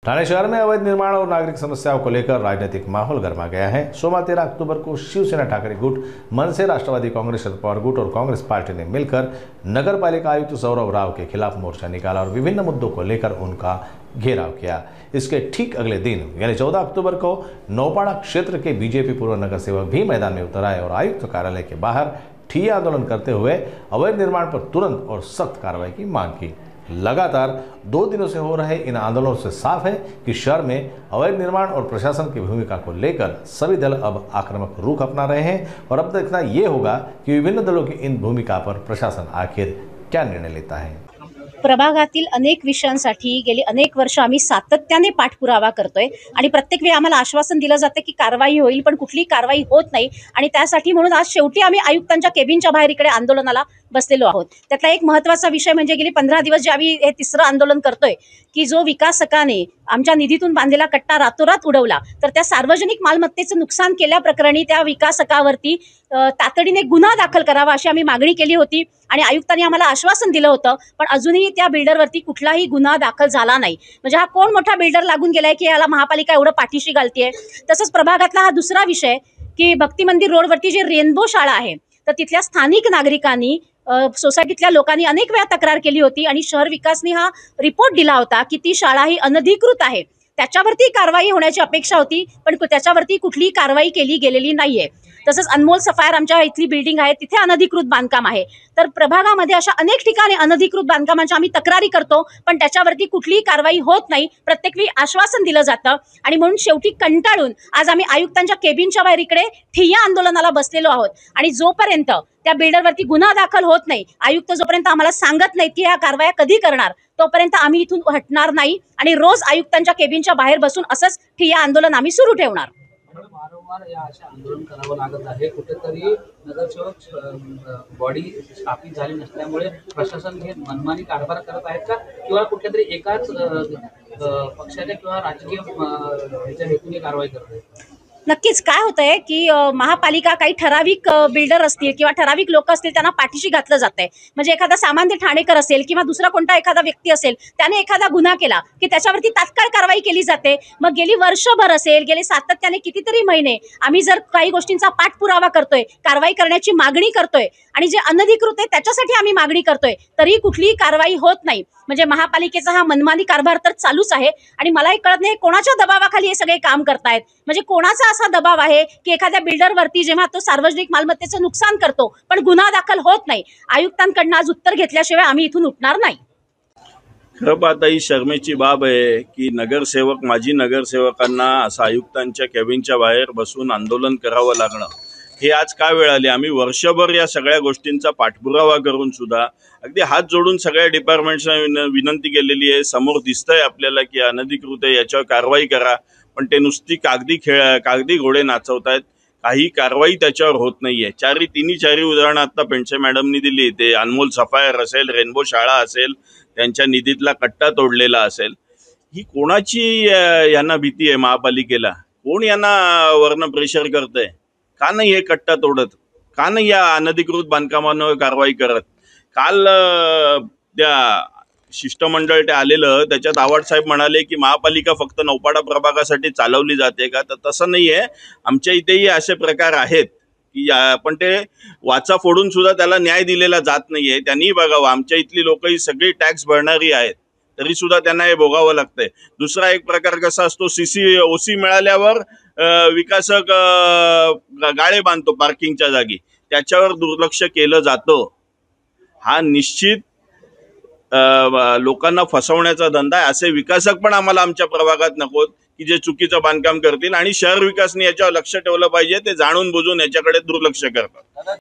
ठाणे शहर में अवैध निर्माण और नागरिक समस्याओं को लेकर राजनीतिक माहौल गर्मा गया है। सोमवार 13 अक्टूबर को शिवसेना ठाकरे गुट, मनसे, राष्ट्रवादी कांग्रेस, शरद पवार गुट और कांग्रेस पार्टी ने मिलकर नगर पालिका आयुक्त सौरभ राव के खिलाफ मोर्चा निकाला और विभिन्न मुद्दों को लेकर उनका घेराव किया। इसके ठीक अगले दिन यानी 14 अक्टूबर को नौपाड़ा क्षेत्र के बीजेपी पूर्व नगर सेवक भी मैदान में उतर आए और आयुक्त कार्यालय के बाहर ठिया आंदोलन करते हुए अवैध निर्माण पर तुरंत और सख्त कार्रवाई की मांग की। लगातार 2 दिनों से हो रहे इन आंदोलनों से साफ है कि शहर में अवैध निर्माण और प्रशासन की भूमिका को लेकर सभी दल अब आक्रामक रुख अपना रहे हैं और अब देखना ये होगा कि विभिन्न दलों की इन भूमिका पर प्रशासन आखिर क्या निर्णय लेता है। प्रभागातील अनेक विषयांसाठी गेली अनेक वर्ष आम्ही सातत्याने पाठपुरावा करतोय आणि प्रत्येक वेळी आम्हाला आश्वासन दिलं जातं की कारवाई होईल, पण कुठलीही कारवाई होत नाही आणि त्यासाठी म्हणून आज शेवटी आम्ही आयुक्तांच्या केबिनच्या बाहेर इकडे आंदोलनाला बसलेलो आहोत। त्यातला एक महत्त्वाचा विषय म्हणजे गेली 15 दिवस जे आम्ही हे तिसरं आंदोलन करतोय की जो विकासकाने आमच्या निधीतून बांधलेला कट्टा रातोरात उडवला, तर त्या सार्वजनिक मालमत्तेचं नुकसान केल्याप्रकरणी त्या विकासकावरती तातडीने गुन्हा दाखल करावा अशी आम्ही मागणी केली होती आणि आयुक्तांनी आम्हाला आश्वासन दिलं होतं, पण अजूनही त्या बिल्डरवरती कुठलाही गुन्हा दाखल झाला नाही। म्हणजे हा कोण मोठा बिल्डर लागून गेलाय की याला महापालिका एवढं पाठीशी घालतीये। तसंच प्रभागातला हा दुसरा विषय की भक्ती मंदिर रोडवरती जे रेनबो शाळा आहे, तर तिथल्या स्थानिक नागरिकांनी सोसायटीतल्या लोकांनी अनेक वेळा तक्रार केली होती आणि शहर विकासने हा रिपोर्ट दिला होता की ती शाळा ही अनधिकृत आहे, त्याच्यावरती कारवाई होण्याची अपेक्षा होती, पण त्याच्यावरती कुठलीही कारवाई केली गेलेली नाहीये। तसंच अनमोल सफायर आमच्या इथली बिल्डिंग आहे, तिथे अनधिकृत बांधकाम आहे। तर प्रभागामध्ये अशा अनेक ठिकाणी अनधिकृत बांधकामांच्या आम्ही तक्रारी करतो, पण त्याच्यावरती कुठलीही कारवाई होत नाही। प्रत्येक वेळी आश्वासन दिलं जातं आणि म्हणून शेवटी कंटाळून आज आम्ही आयुक्तांच्या केबिनच्या बाहेर इकडे ठिय्या आंदोलनाला बसलेलो आहोत आणि जोपर्यंत त्या बिल्डरवरती गुन्हा दाखल होत नाही, आयुक्त जोपर्यंत आम्हाला सांगत नाहीत की ह्या कारवाया कधी करणार, तोपर्यंत आम्ही इथून हटणार नाही आणि रोज आयुक्तांच्या केबिनच्या बाहेर बसून असंच ठिय्या आंदोलन आम्ही सुरू ठेवणार। वारंवार या अशा आंदोलन करावं लागत आहे। कुठेतरी नगरसेवक बॉडी स्थापित झाली नसल्यामुळे प्रशासन हे मनमानी कारभार करत आहेत का, किंवा कुठल्यातरी एकाच पक्षाच्या किंवा राजकीय ह्याच्या हेतूने कारवाई करत आहेत? नक्कीच काय होतंय की महापालिका काही ठराविक बिल्डर असतील किंवा ठराविक लोक असतील त्यांना पाठीशी घातलं जातंय। म्हणजे एखादा सामान्य ठाणेकर असेल किंवा दुसरा कोणता एखादा व्यक्ती असेल, त्याने एखादा गुन्हा केला की त्याच्यावरती तात्काळ कारवाई केली जाते। मग गेली वर्षभर असेल, गेले सातत्याने कितीतरी महिने आम्ही जर काही गोष्टींचा पाठपुरावा करतोय, कारवाई करण्याची मागणी करतोय आणि जे अनधिकृत आहे त्याच्यासाठी आम्ही मागणी करतोय, तरी कुठलीही कारवाई होत नाही। म्हणजे महापालिकेचा हा मनमानी कारभार तर चालूच आहे आणि मला हे कळत नाही कोणाच्या दबावाखाली हे सगळे काम करतायत। म्हणजे कोणाचा असा दबाव आहे की एखाद्या बिल्डरवरती जेव्हा तो सार्वजनिक मालमत्तेचं नुकसान करतो पण गुन्हा दाखल होत नाही, आयुक्तांकडून आज उत्तर घेतल्याशिवाय आम्ही इथून उठणार नाही। खरं पाहता ही शर्मेची बाब आहे की नगरसेवक, माजी नगरसेवकांना असं आयुक्तांच्या केबिनच्या बाहेर बसून आंदोलन करावं लागणं हे आज का वेळ आली। आम्ही वर्षभर या सगळ्या गोष्टींचा पाठपुरावा करून सुद्धा अगदी हात जोडून सगळ्या डिपार्टमेंट्सना विनंती केलेली आहे। समोर दिसतंय आपल्याला की अनधिकृत आहे, याच्यावर कारवाई करा, पण ते नुसती कागदी घोडे नाचवतायत, काही कारवाई त्याच्यावर होत नाहीये। चारी उदाहरणं आता पेंडसे मॅडमनी दिली, ते अनमोल सफायर असेल, रेनबो शाळा असेल, त्यांच्या निधीतला कट्टा तोडलेला असेल, ही कोणाची यांना भीती आहे महापालिकेला? कोण यांना वरनं प्रेशर करतंय? का नाही हे कट्टा तोडत? का नाही या अनधिकृत बांधकामांवर कारवाई करत? काल त्या शिष्टमंडळ ते आलेलं, त्याच्यात आव्हाड साहेब म्हणाले की महापालिका फक्त नौपाडा प्रभागासाठी चालवली जाते का? तर तसं नाहीये, आमच्या इथेही असे प्रकार आहेत की पण ते वाचा फोडून सुद्धा त्याला न्याय दिलेला जात नाहीये। त्यांनी बघावं, आमच्या इथली लोक ही सगळी टॅक्स भरणारी आहेत, तरी सुद्धा त्यांना हे भोगावं लागतंय। दुसरा एक प्रकार कसा असतो, ओसी मिळाल्यावर विकासक गाळे बांधतो पार्किंगच्या जागी, त्याच्यावर दुर्लक्ष केलं जातं। हा निश्चित लोकांना फसवण्याचा धंदा आहे। असे विकासक पण आम्हाला आमच्या प्रभागात नकोत की जे चुकीचं बांधकाम करतील, आणि शहर विकासने याच्यावर लक्ष ठेवलं पाहिजे। ते जाणून बुजून याच्याकडे दुर्लक्ष करतात।